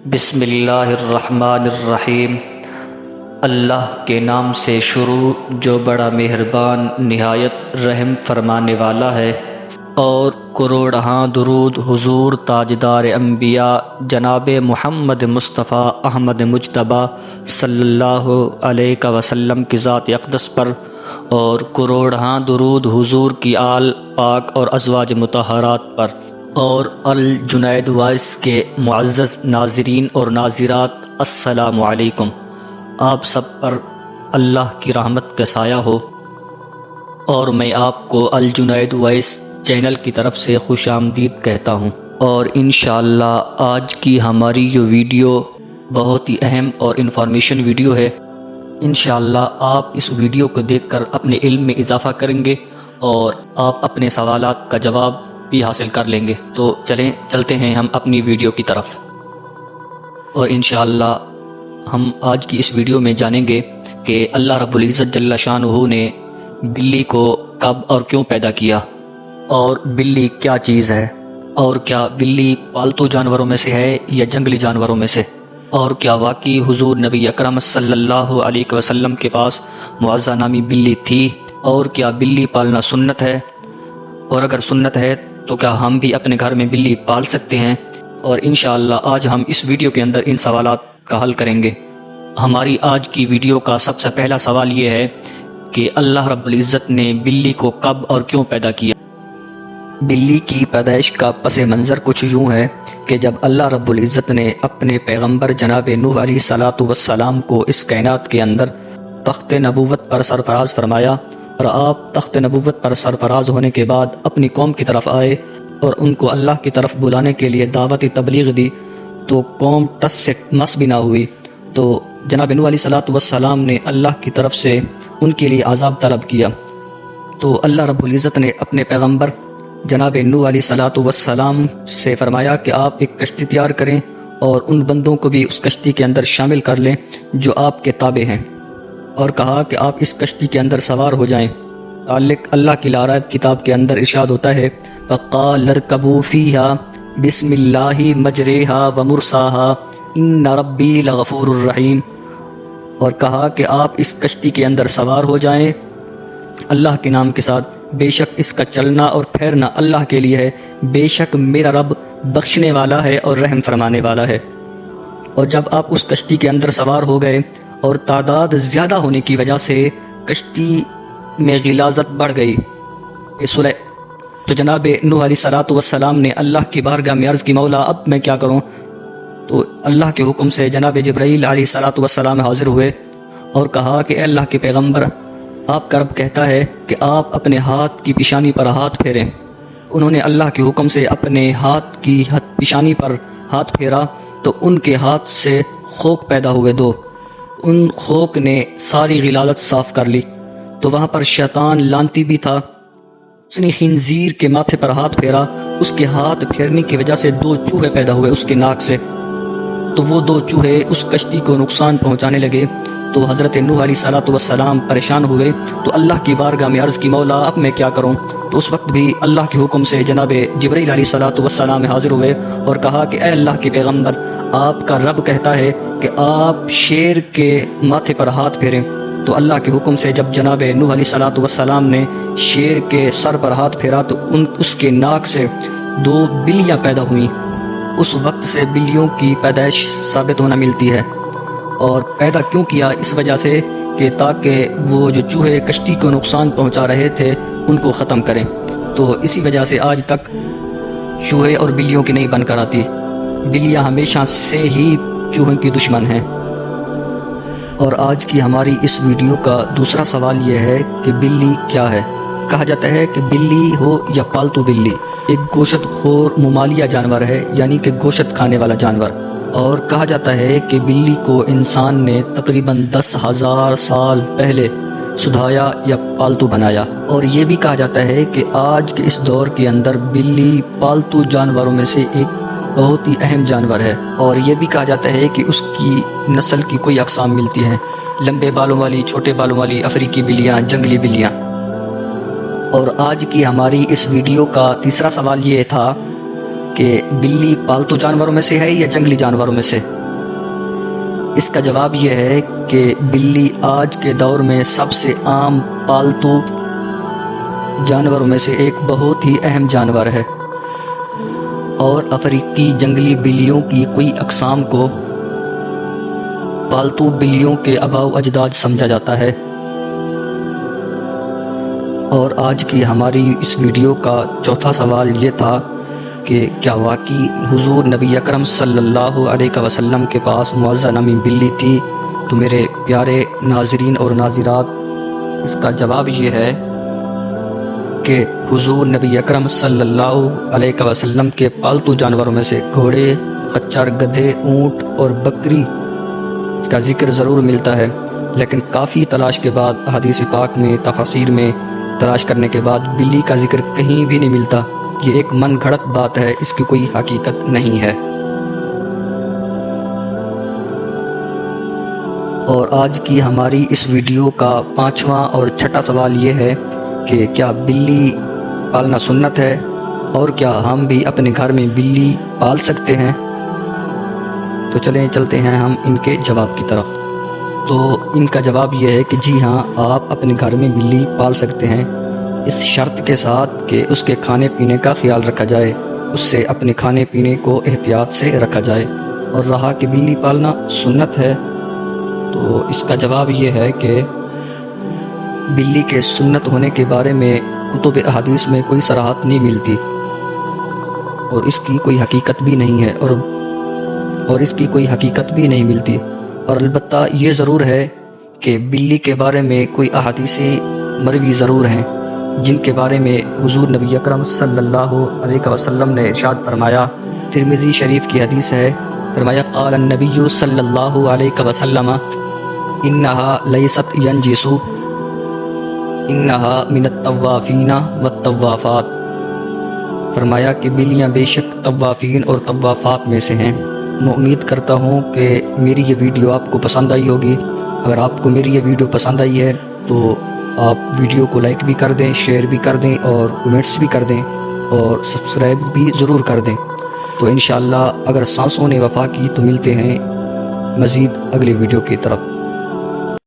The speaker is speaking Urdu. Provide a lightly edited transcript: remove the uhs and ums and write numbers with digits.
بسم اللہ الرحمن الرحیم۔ اللہ کے نام سے شروع جو بڑا مہربان نہایت رحم فرمانے والا ہے، اور کروڑہاں درود حضور تاجدار انبیاء جناب محمد مصطفیٰ احمد مجتبیٰ صلی اللہ علیہ وسلم کی ذات اقدس پر، اور کروڑہاں درود حضور کی آل پاک اور ازواج مطہرات پر، اور الجنید وائس کے معزز ناظرین اور ناظرات، السلام علیکم۔ آپ سب پر اللہ کی رحمت کا سایہ ہو، اور میں آپ کو الجنید وائس چینل کی طرف سے خوش آمدید کہتا ہوں۔ اور انشاءاللہ آج کی ہماری یہ ویڈیو بہت ہی اہم اور انفارمیشن ویڈیو ہے۔ انشاءاللہ آپ اس ویڈیو کو دیکھ کر اپنے علم میں اضافہ کریں گے اور آپ اپنے سوالات کا جواب بھی حاصل کر لیں گے۔ تو چلتے ہیں ہم اپنی ویڈیو کی طرف، اور انشاءاللہ ہم آج کی اس ویڈیو میں جانیں گے کہ اللہ رب العزت جل شانہ نے بلی کو کب اور کیوں پیدا کیا، اور بلی کیا چیز ہے، اور کیا بلی پالتو جانوروں میں سے ہے یا جنگلی جانوروں میں سے، اور کیا واقعی حضور نبی اکرم صلی اللہ علیہ وسلم کے پاس معزہ نامی بلی تھی، اور کیا بلی پالنا سنت ہے، اور اگر سنت ہے تو کیا ہم بھی اپنے گھر میں بلی پال سکتے ہیں۔ اور انشاءاللہ آج ہم اس ویڈیو کے اندر ان سوالات کا حل کریں گے۔ ہماری آج کی ویڈیو کا سب سے پہلا سوال یہ ہے کہ اللہ رب العزت نے بلی کو کب اور کیوں پیدا کیا۔ بلی کی پیدائش کا پس منظر کچھ یوں ہے کہ جب اللہ رب العزت نے اپنے پیغمبر جناب نوح علیہ الصلوۃ والسلام کو اس کائنات کے اندر تخت نبوت پر سرفراز فرمایا، اور آپ تخت نبوت پر سرفراز ہونے کے بعد اپنی قوم کی طرف آئے اور ان کو اللہ کی طرف بلانے کے لیے دعوت تبلیغ دی، تو قوم ٹس سے مس بھی نہ ہوئی۔ تو جناب نوح علیہ الصلوۃ والسلام نے اللہ کی طرف سے ان کے لیے عذاب طلب کیا، تو اللہ رب العزت نے اپنے پیغمبر جناب نوح علیہ الصلوۃ والسلام سے فرمایا کہ آپ ایک کشتی تیار کریں اور ان بندوں کو بھی اس کشتی کے اندر شامل کر لیں جو آپ کے تابع ہیں، اور کہا کہ آپ اس کشتی کے اندر سوار ہو جائیں۔ تعلق اللہ کی لارائب کتاب کے اندر ارشاد ہوتا ہے، فَقَالَ ارْكَبُوا فِيهَا بِسْمِ اللَّهِ مَجْرَاهَا وَمُرْسَاهَا إِنَّ رَبِّي لَغَفُورٌ رَحِيمٌ، اور کہا کہ آپ اس کشتی کے اندر سوار ہو جائیں اللہ کے نام کے ساتھ، بے شک اس کا چلنا اور پھیرنا اللہ کے لیے ہے، بے شک میرا رب بخشنے والا ہے اور رحم فرمانے والا ہے۔ اور جب آپ اس کشتی کے اندر سوار ہو گئے اور تعداد زیادہ ہونے کی وجہ سے کشتی میں غلاظت بڑھ گئی، تو جناب نوح علیہ الصلوۃ والسلام نے اللہ کی بارگاہ میں عرض کی، مولا اب میں کیا کروں؟ تو اللہ کے حکم سے جناب جبرائیل علیہ الصلوۃ والسلام حاضر ہوئے اور کہا کہ اے اللہ کے پیغمبر، آپ کا رب کہتا ہے کہ آپ اپنے ہاتھ کی پیشانی پر ہاتھ پھیریں۔ انہوں نے اللہ کے حکم سے اپنے ہاتھ کی پیشانی پر ہاتھ پھیرا، تو ان کے ہاتھ سے خوک پیدا ہوئے دو، ان خوک نے ساری غلاظت صاف کر لی۔ تو وہاں پر شیطان لانتی بھی تھا، اس نے خنزیر کے ماتھے پر ہاتھ پھیرا، اس کے ہاتھ پھیرنے کی وجہ سے دو چوہے پیدا ہوئے اس کے ناک سے، تو وہ دو چوہے اس کشتی کو نقصان پہنچانے لگے۔ تو حضرت نوح علیہ الصلوۃ والسلام پریشان ہوئے، تو اللہ کی بارگاہ میں عرض کی، مولا اب میں کیا کروں؟ تو اس وقت بھی اللہ کے حکم سے جناب جبرائیل علیہ الصلوۃ والسلام حاضر ہوئے اور کہا کہ اے اللہ کے پیغمبر، آپ کا رب کہتا ہے کہ آپ شیر کے ماتھے پر ہاتھ پھیریں۔ تو اللہ کے حکم سے جب جناب نوح علیہ الصلوۃ والسلام نے شیر کے سر پر ہاتھ پھیرا، تو اس کے ناک سے دو بلیاں پیدا ہوئیں۔ اس وقت سے بلیوں کی پیدائش ثابت ہونا ملتی ہے، اور پیدا کیوں کیا؟ اس وجہ سے کہ تاکہ وہ جو چوہے کشتی کو نقصان پہنچا رہے تھے ان کو ختم کریں۔ تو اسی وجہ سے آج تک چوہے اور بلیوں کی نہیں بن کر آتی، بلیاں ہمیشہ سے ہی چوہوں کی دشمن ہیں۔ اور آج کی ہماری اس ویڈیو کا دوسرا سوال یہ ہے کہ بلی کیا ہے؟ کہا جاتا ہے کہ بلی ہو یا پالتو بلی ایک گوشت خور ممالیہ جانور ہے، یعنی کہ گوشت کھانے والا جانور، اور کہا جاتا ہے کہ بلی کو انسان نے تقریباً 10,000 سال پہلے سدھایا یا پالتو بنایا۔ اور یہ بھی کہا جاتا ہے کہ آج کے اس دور کے اندر بلی پالتو جانوروں میں سے ایک بہت ہی اہم جانور ہے، اور یہ بھی کہا جاتا ہے کہ اس کی نسل کی کوئی اقسام ملتی ہیں، لمبے بالوں والی، چھوٹے بالوں والی، افریقی بلیاں، جنگلی بلیاں۔ اور آج کی ہماری اس ویڈیو کا تیسرا سوال یہ تھا کہ بلی پالتو جانوروں میں سے ہے یا جنگلی جانوروں میں سے؟ اس کا جواب یہ ہے کہ بلی آج کے دور میں سب سے عام پالتو جانوروں میں سے ایک بہت ہی اہم جانور ہے، اور افریقی جنگلی بلیوں کی کئی اقسام کو پالتو بلیوں کے آباء و اجداد سمجھا جاتا ہے۔ اور آج کی ہماری اس ویڈیو کا چوتھا سوال یہ تھا کہ کیا واقعی حضور نبی اکرم صلی اللہ علیہ وسلم کے پاس معزہ نامی بلی تھی؟ تو میرے پیارے ناظرین اور ناظرات، اس کا جواب یہ ہے کہ حضور نبی اکرم صلی اللہ علیہ وسلم کے پالتو جانوروں میں سے گھوڑے، خچر، گدھے، اونٹ اور بکری کا ذکر ضرور ملتا ہے، لیکن کافی تلاش کے بعد احادیث پاک میں، تفاسیر میں تلاش کرنے کے بعد بلی کا ذکر کہیں بھی نہیں ملتا۔ یہ ایک من گھڑت بات ہے، اس کی کوئی حقیقت نہیں ہے۔ اور آج کی ہماری اس ویڈیو کا پانچواں اور چھٹا سوال یہ ہے کہ کیا بلی پالنا سنت ہے، اور کیا ہم بھی اپنے گھر میں بلی پال سکتے ہیں؟ تو چلیں چلتے ہیں ہم ان کے جواب کی طرف۔ تو ان کا جواب یہ ہے کہ جی ہاں، آپ اپنے گھر میں بلی پال سکتے ہیں، اس شرط کے ساتھ کہ اس کے کھانے پینے کا خیال رکھا جائے، اس سے اپنے کھانے پینے کو احتیاط سے رکھا جائے۔ اور رہا کہ بلی پالنا سنت ہے، تو اس کا جواب یہ ہے کہ بلی کے سنت ہونے کے بارے میں کتب احادیث میں کوئی صراحت نہیں ملتی، اور اس کی کوئی حقیقت بھی نہیں ہے، اور اس کی کوئی حقیقت بھی نہیں ملتی۔ اور البتہ یہ ضرور ہے کہ بلی کے بارے میں کوئی احادیث مروی ضرور ہیں، جن کے بارے میں حضور نبی اکرم صلی اللہ علیہ وسلم نے ارشاد فرمایا۔ ترمذی شریف کی حدیث ہے، فرمایا قال النبی صلی اللہ علیہ وسلم انہا لیست ینجس انہا من الطوافین والطوافات، فرمایا کہ بلیاں بے شک طوافین اور طوافات میں سے ہیں۔ میں امید کرتا ہوں کہ میری یہ ویڈیو آپ کو پسند آئی ہوگی۔ اگر آپ کو میری یہ ویڈیو پسند آئی ہے تو آپ ویڈیو کو لائک بھی کر دیں، شیئر بھی کر دیں، اور کمنٹس بھی کر دیں، اور سبسکرائب بھی ضرور کر دیں۔ تو انشاءاللہ اگر سانسوں نے وفا کی تو ملتے ہیں مزید اگلی ویڈیو کی طرف۔